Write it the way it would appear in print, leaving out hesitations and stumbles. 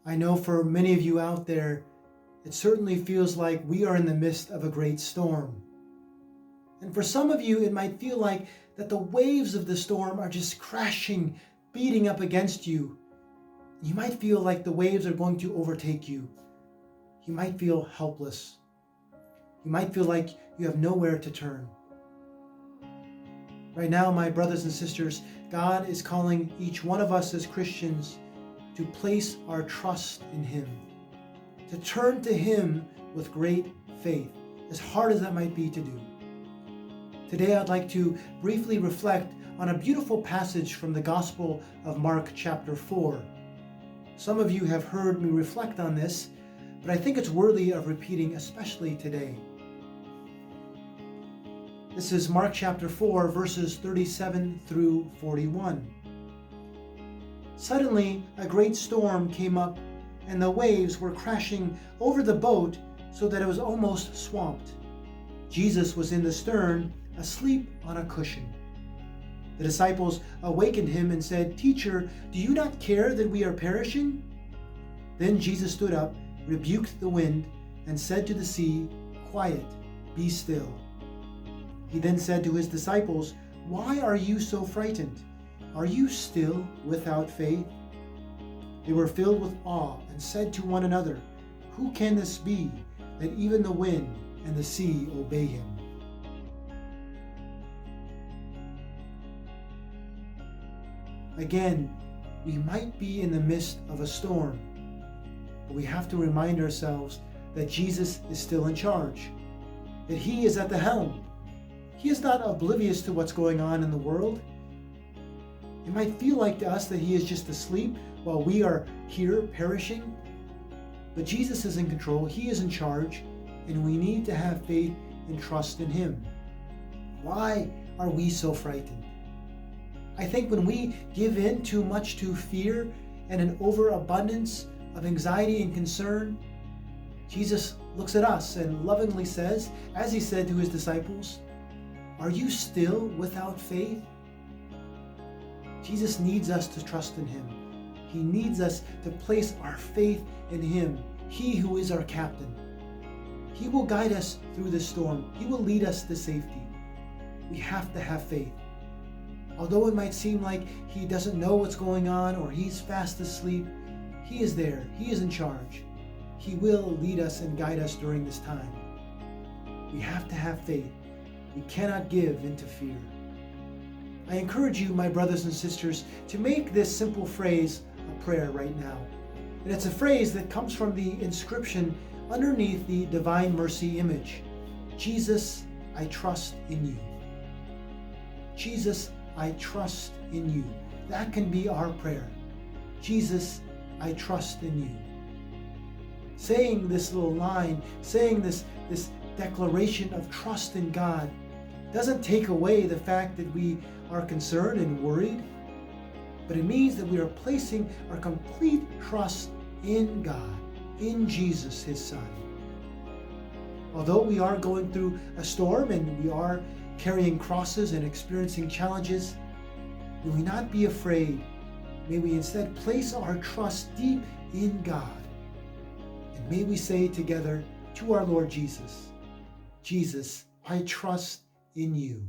I know for many of you out there, it certainly feels like we are in the midst of a great storm. And for some of you, it might feel like that the waves of the storm are just crashing, beating up against you. You might feel like the waves are going to overtake you. You might feel helpless. You might feel like you have nowhere to turn. Right now, my brothers and sisters, God is calling each one of us as Christians to place our trust in Him, to turn to Him with great faith, as hard as that might be to do. Today, I'd like to briefly reflect on a beautiful passage from the Gospel of Mark chapter 4. Some of you have heard me reflect on this, but I think it's worthy of repeating, especially today. This is Mark chapter 4, verses 37 through 41. Suddenly, a great storm came up, and the waves were crashing over the boat so that it was almost swamped. Jesus was in the stern, asleep on a cushion. The disciples awakened him and said, "Teacher, do you not care that we are perishing?" Then Jesus stood up, rebuked the wind, and said to the sea, "Quiet, be still." He then said to his disciples, "Why are you so frightened? Are you still without faith?" They were filled with awe and said to one another, "Who can this be, that even the wind and the sea obey him?" Again, we might be in the midst of a storm, but we have to remind ourselves that Jesus is still in charge, that He is at the helm. He is not oblivious to what's going on in the world. It might feel like to us that He is just asleep while we are here perishing, but Jesus is in control, He is in charge, and we need to have faith and trust in Him. Why are we so frightened? I think when we give in too much to fear and an overabundance of anxiety and concern, Jesus looks at us and lovingly says, as He said to His disciples, "Are you still without faith?" Jesus needs us to trust in Him. He needs us to place our faith in Him, He who is our captain. He will guide us through this storm. He will lead us to safety. We have to have faith. Although it might seem like He doesn't know what's going on or He's fast asleep, He is there. He is in charge. He will lead us and guide us during this time. We have to have faith. We cannot give into fear. I encourage you, my brothers and sisters, to make this simple phrase a prayer right now. And it's a phrase that comes from the inscription underneath the Divine Mercy image. Jesus, I trust in you. Jesus, I trust in you. That can be our prayer. Jesus, I trust in you. Saying this little line, saying this declaration of trust in God doesn't take away the fact that we are concerned and worried, but it means that we are placing our complete trust in God, in Jesus, His Son. Although we are going through a storm and we are carrying crosses and experiencing challenges, may we not be afraid. May we instead place our trust deep in God. And may we say together to our Lord Jesus, "Jesus, I trust in you."